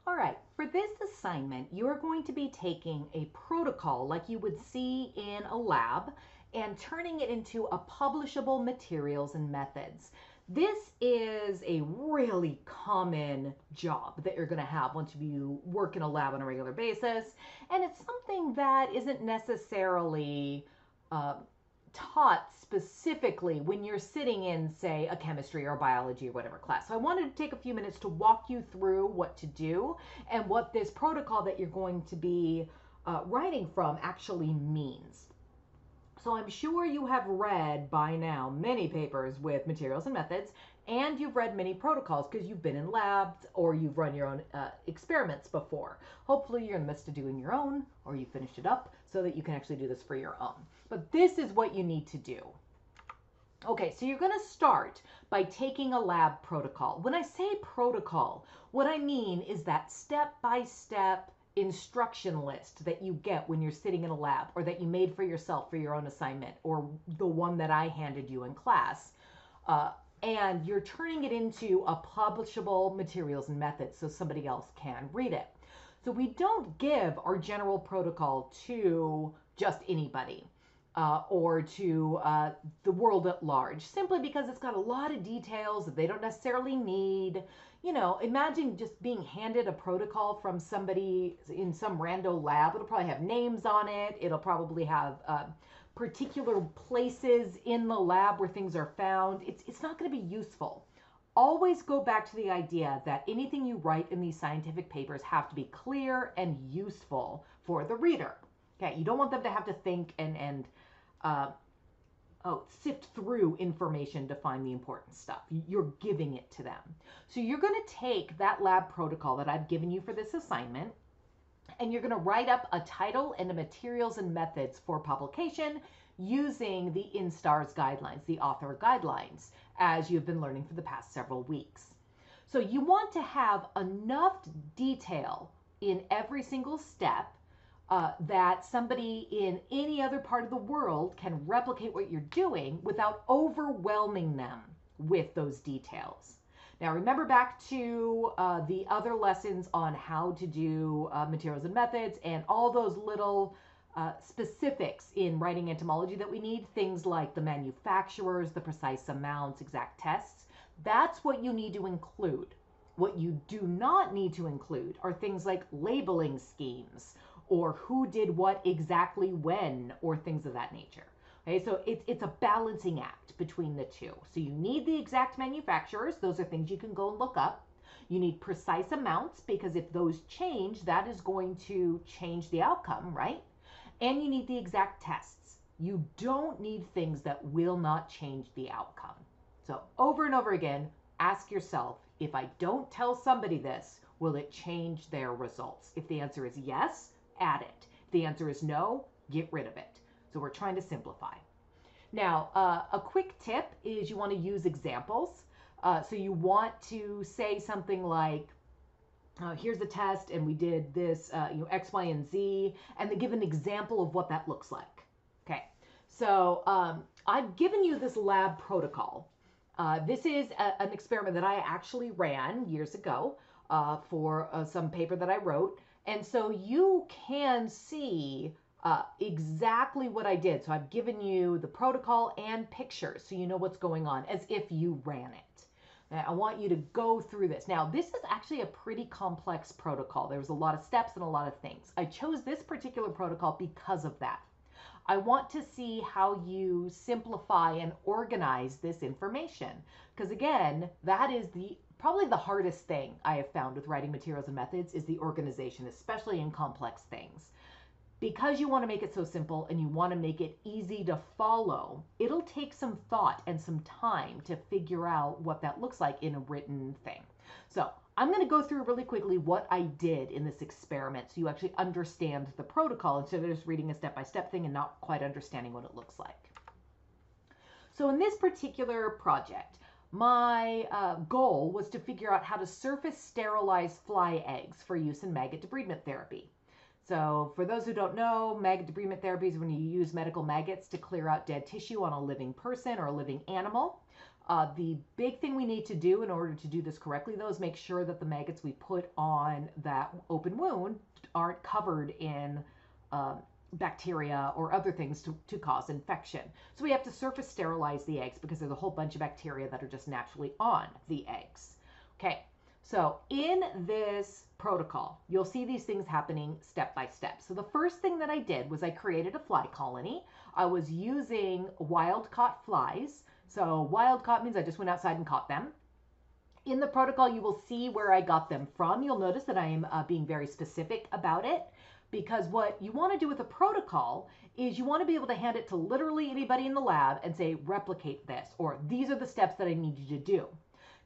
All right, for this assignment, you're going to be taking a protocol like you would see in a lab and turning it into a publishable materials and methods. This is a really common job that you're going to have once you work in a lab on a regular basis, and it's something that isn't necessarily uh, taught specifically when you're sitting in, say, a chemistry or biology or whatever class. So I wanted to take a few minutes to walk you through what to do and what this protocol that you're going to be writing from actually means. So I'm sure you have read by now many papers with materials and methods, and you've read many protocols because you've been in labs or you've run your own experiments before. Hopefully you're in the midst of doing your own or you finished it up so that you can actually do this for your own. But this is what you need to do. Okay, so you're going to start by taking a lab protocol. When I say protocol, what I mean is that step-by-step instruction list that you get when you're sitting in a lab or that you made for yourself for your own assignment or the one that I handed you in class. And you're turning it into a publishable materials and methods so somebody else can read it. So we don't give our general protocol to just anybody. Or to the world at large, simply because it's got a lot of details that they don't necessarily need. You know, imagine just being handed a protocol from somebody in some rando lab. It'll probably have names on it. It'll probably have particular places in the lab where things are found. It's not going to be useful. Always go back to the idea that anything you write in these scientific papers have to be clear and useful for the reader. Okay, you don't want them to have to think and sift through information to find the important stuff. You're giving it to them. So you're going to take that lab protocol that I've given you for this assignment, and you're going to write up a title and the materials and methods for publication using the INSTARS guidelines, the author guidelines, as you've been learning for the past several weeks. So you want to have enough detail in every single step that somebody in any other part of the world can replicate what you're doing without overwhelming them with those details. Now, remember back to the other lessons on how to do materials and methods and all those little specifics in writing entomology that we need, things like the manufacturers, the precise amounts, exact tests. That's what you need to include. What you do not need to include are things like labeling schemes or who did what exactly when, or things of that nature. Okay, so it's a balancing act between the two. So you need the exact manufacturers. Those are things you can go and look up. You need precise amounts because if those change, that is going to change the outcome, right? And you need the exact tests. You don't need things that will not change the outcome. So over and over again, ask yourself, if I don't tell somebody this, will it change their results? If the answer is yes, add it. If the answer is no, get rid of it. So we're trying to simplify. Now, a quick tip is you want to use examples. So you want to say something like, here's a test and we did this, X, Y, and Z, and they give an example of what that looks like. Okay, so I've given you this lab protocol. This is an experiment that I actually ran years ago for some paper that I wrote. And so you can see exactly what I did. So I've given you the protocol and pictures so you know what's going on as if you ran it. I want you to go through this. Now, this is actually a pretty complex protocol. There's a lot of steps and a lot of things. I chose this particular protocol because of that. I want to see how you simplify and organize this information. Because again, that is probably the hardest thing I have found with writing materials and methods is the organization, especially in complex things. Because you want to make it so simple and you want to make it easy to follow, it'll take some thought and some time to figure out what that looks like in a written thing. So I'm going to go through really quickly what I did in this experiment so you actually understand the protocol instead of just reading a step-by-step thing and not quite understanding what it looks like. So in this particular project, my goal was to figure out how to surface sterilize fly eggs for use in maggot debridement therapy. So for those who don't know, maggot debridement therapy is when you use medical maggots to clear out dead tissue on a living person or a living animal. The big thing we need to do in order to do this correctly, though, is make sure that the maggots we put on that open wound aren't covered in bacteria or other things to cause infection. So we have to surface sterilize the eggs because there's a whole bunch of bacteria that are just naturally on the eggs. Okay, so in this protocol, you'll see these things happening step by step. So the first thing that I did was I created a fly colony. I was using wild caught flies. So wild caught means I just went outside and caught them. In the protocol, you will see where I got them from. You'll notice that I am being very specific about it, because what you want to do with a protocol is you want to be able to hand it to literally anybody in the lab and say, replicate this, or these are the steps that I need you to do.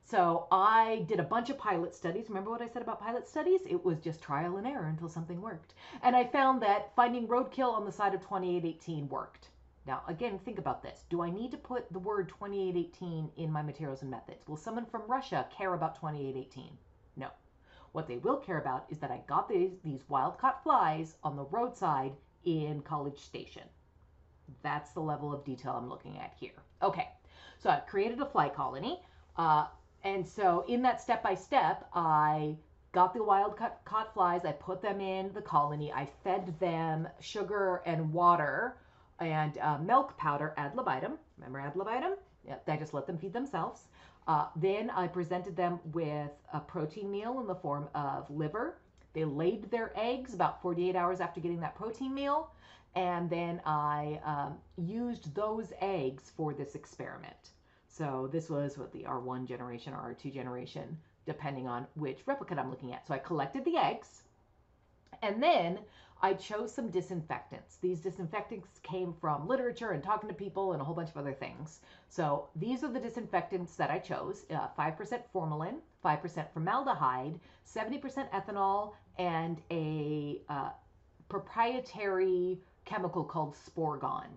So I did a bunch of pilot studies. Remember what I said about pilot studies? It was just trial and error until something worked. And I found that finding roadkill on the side of 2818 worked. Now, again, think about this. Do I need to put the word 2818 in my materials and methods? Will someone from Russia care about 2818? No. What they will care about is that I got these wild-caught flies on the roadside in College Station. That's the level of detail I'm looking at here. Okay, so I created a fly colony. And so in that step-by-step, I got the wild-caught flies. I put them in the colony. I fed them sugar and water and milk powder ad libitum. Remember ad libitum? Yeah, I just let them feed themselves. Then I presented them with a protein meal in the form of liver. They laid their eggs about 48 hours after getting that protein meal. And then I used those eggs for this experiment. So this was what the R1 generation or R2 generation, depending on which replicate I'm looking at. So I collected the eggs, and then I chose some disinfectants. These disinfectants came from literature and talking to people and a whole bunch of other things. So these are the disinfectants that I chose. 5% formalin, 5% formaldehyde, 70% ethanol, and a proprietary chemical called Sporgon.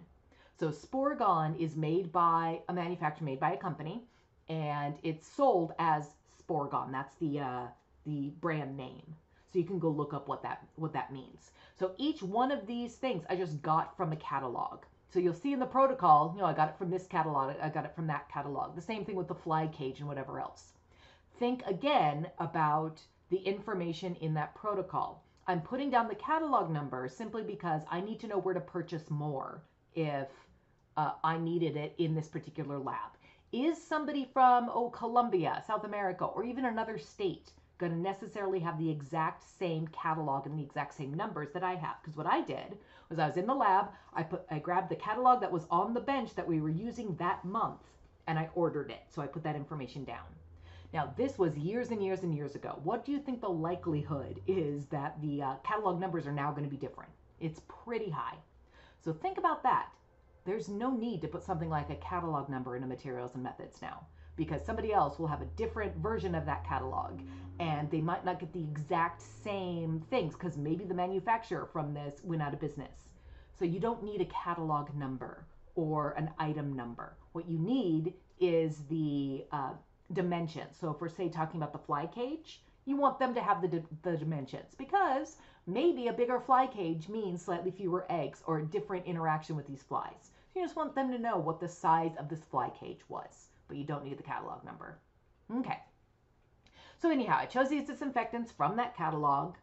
So Sporgon is made by a manufacturer, made by a company, and it's sold as Sporgon. That's the brand name. So you can go look up what that means. So each one of these things I just got from a catalog. So you'll see in the protocol, I got it from this catalog, I got it from that catalog. The same thing with the fly cage and whatever else. Think again about the information in that protocol. I'm putting down the catalog number simply because I need to know where to purchase more if I needed it in this particular lab. Is somebody from, Colombia, South America, or even another state going to necessarily have the exact same catalog and the exact same numbers that I have? Because what I did was I was in the lab, I grabbed the catalog that was on the bench that we were using that month, and I ordered it. So I put that information down. Now, this was years and years and years ago. What do you think the likelihood is that the catalog numbers are now going to be different? It's pretty high. So think about that. There's no need to put something like a catalog number in a materials and methods now, because somebody else will have a different version of that catalog and they might not get the exact same things because maybe the manufacturer from this went out of business. So you don't need a catalog number or an item number. What you need is the dimensions. So if we're, say, talking about the fly cage, you want them to have the dimensions, because maybe a bigger fly cage means slightly fewer eggs or a different interaction with these flies. So you just want them to know what the size of this fly cage was, but you don't need the catalog number. Okay. So anyhow, I chose these disinfectants from that catalog.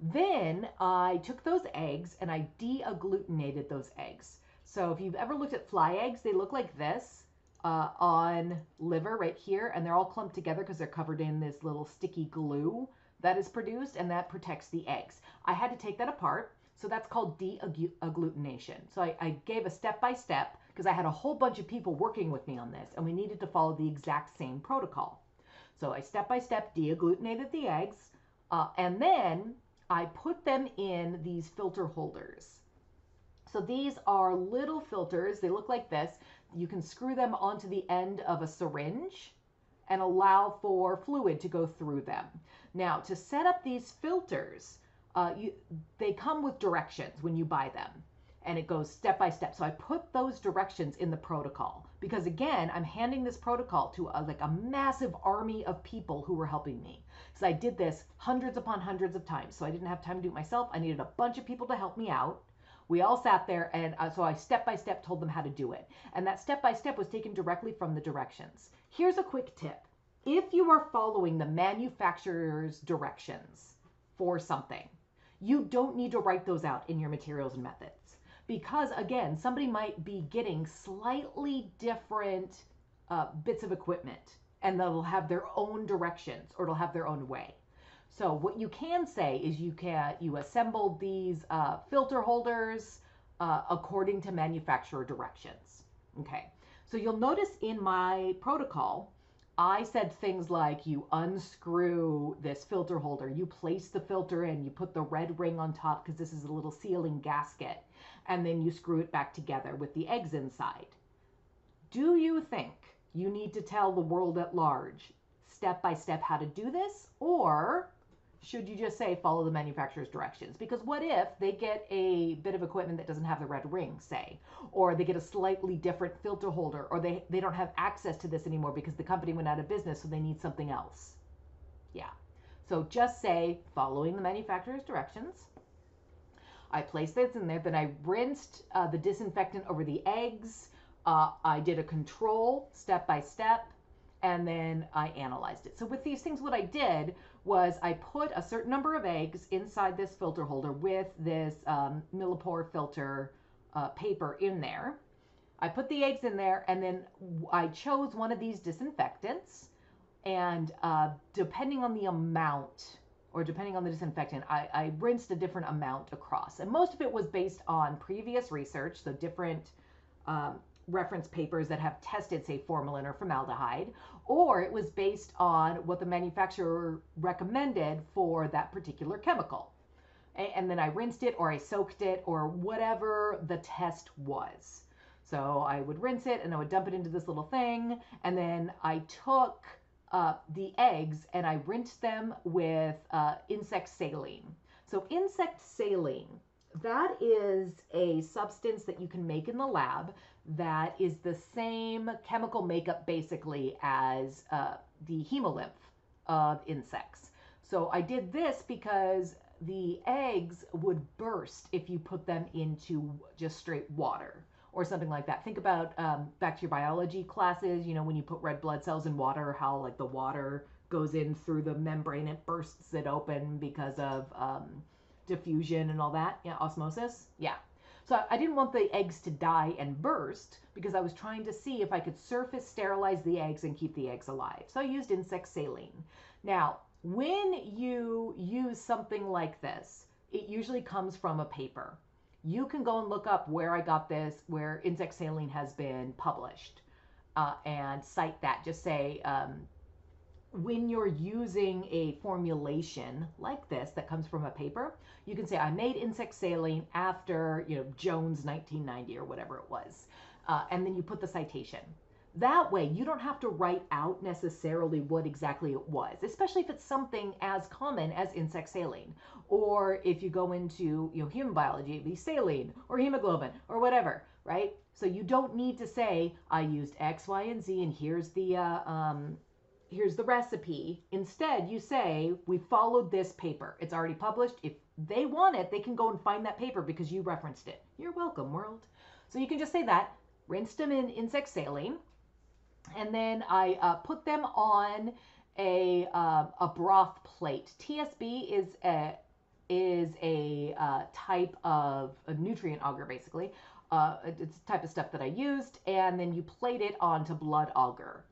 Then I took those eggs and I deagglutinated those eggs. So if you've ever looked at fly eggs, they look like this on liver right here, and they're all clumped together because they're covered in this little sticky glue that is produced, and that protects the eggs. I had to take that apart, so that's called deagglutination. So I gave a step-by-step because I had a whole bunch of people working with me on this, and we needed to follow the exact same protocol. So I step-by-step deagglutinated the eggs, and then I put them in these filter holders. So these are little filters. They look like this. You can screw them onto the end of a syringe and allow for fluid to go through them. Now, to set up these filters, they come with directions when you buy them, and it goes step by step. So I put those directions in the protocol because, again, I'm handing this protocol to a massive army of people who were helping me. So I did this hundreds upon hundreds of times. So I didn't have time to do it myself. I needed a bunch of people to help me out. We all sat there, and so I step by step told them how to do it. And that step by step was taken directly from the directions. Here's a quick tip. If you are following the manufacturer's directions for something, you don't need to write those out in your materials and methods. Because again, somebody might be getting slightly different bits of equipment, and they'll have their own directions, or it'll have their own way. So what you can say is you assemble these filter holders according to manufacturer directions. Okay, so you'll notice in my protocol, I said things like you unscrew this filter holder, you place the filter in, you put the red ring on top because this is a little sealing gasket, and then you screw it back together with the eggs inside. Do you think you need to tell the world at large step by step how to do this, or should you just say follow the manufacturer's directions? Because what if they get a bit of equipment that doesn't have the red ring, say, or they get a slightly different filter holder, or they don't have access to this anymore because the company went out of business, so they need something else? Yeah. So just say following the manufacturer's directions. I placed this in there, then I rinsed the disinfectant over the eggs. I did a control step by step, and then I analyzed it. So with these things, what I did was I put a certain number of eggs inside this filter holder with this millipore filter paper in there. I put the eggs in there, and then I chose one of these disinfectants, and depending on the amount, or depending on the disinfectant, I rinsed a different amount across. And most of it was based on previous research, so different reference papers that have tested, say, formalin or formaldehyde, or it was based on what the manufacturer recommended for that particular chemical. And then I rinsed it, or I soaked it, or whatever the test was. So I would rinse it, and I would dump it into this little thing, and then I took the eggs and I rinsed them with insect saline. So insect saline, that is a substance that you can make in the lab that is the same chemical makeup basically as the hemolymph of insects. So I did this because the eggs would burst if you put them into just straight water or something like that. Think about back to your biology classes, you know, when you put red blood cells in water, how like the water goes in through the membrane, it bursts it open because of diffusion and all that. Yeah, osmosis. Yeah. So I didn't want the eggs to die and burst because I was trying to see if I could surface sterilize the eggs and keep the eggs alive. So I used insect saline. Now, when you use something like this, it usually comes from a paper. You can go and look up where I got this, where insect saline has been published, and cite that. Just say, when you're using a formulation like this that comes from a paper, you can say, I made insect saline after, you know, Jones 1990 or whatever it was. And then you put the citation. That way, you don't have to write out necessarily what exactly it was, especially if it's something as common as insect saline. Or if you go into, you know, human biology, it'd be saline or hemoglobin or whatever, right? So you don't need to say, I used X, Y, and Z, and here's the recipe. Instead, you say, we followed this paper. It's already published. If they want it, they can go and find that paper because you referenced it. You're welcome, world. So you can just say that, rinsed them in insect saline, and then I put them on a broth plate. TSB is a type of a nutrient agar, basically. It's a type of stuff that I used, and then you plate it onto blood agar.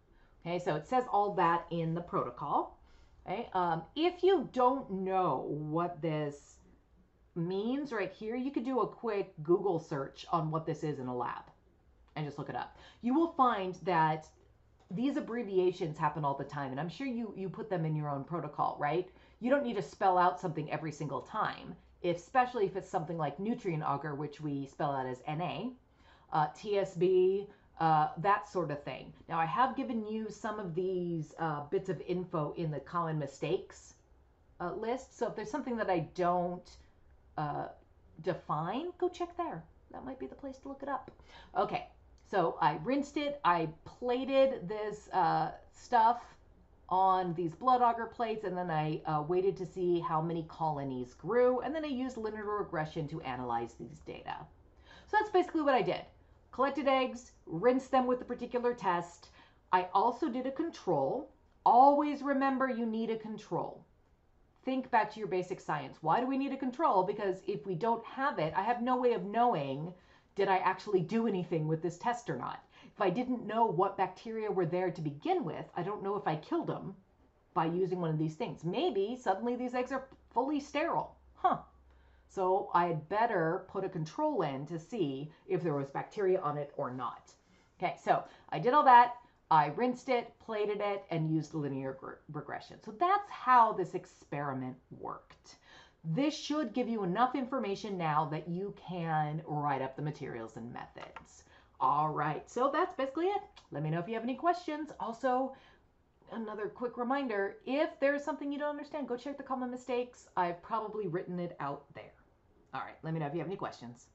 Okay, so it says all that in the protocol. Okay, if you don't know what this means right here, you could do a quick Google search on what this is in a lab and just look it up. You will find that these abbreviations happen all the time, and I'm sure you put them in your own protocol, right? You don't need to spell out something every single time, especially if it's something like nutrient agar, which we spell out as NA, TSB, that sort of thing. Now, I have given you some of these bits of info in the common mistakes list. So if there's something that I don't define, go check there. That might be the place to look it up. Okay, so I rinsed it. I plated this stuff on these blood agar plates, and then I waited to see how many colonies grew, and then I used linear regression to analyze these data. So that's basically what I did. Collected eggs, rinsed them with a particular test. I also did a control. Always remember you need a control. Think back to your basic science. Why do we need a control? Because if we don't have it, I have no way of knowing, did I actually do anything with this test or not? If I didn't know what bacteria were there to begin with, I don't know if I killed them by using one of these things. Maybe suddenly these eggs are fully sterile. So I had better put a control in to see if there was bacteria on it or not. Okay, so I did all that. I rinsed it, plated it, and used linear regression. So that's how this experiment worked. This should give you enough information now that you can write up the materials and methods. All right, so that's basically it. Let me know if you have any questions. Also, another quick reminder, if there's something you don't understand, go check the common mistakes. I've probably written it out there. All right, let me know if you have any questions.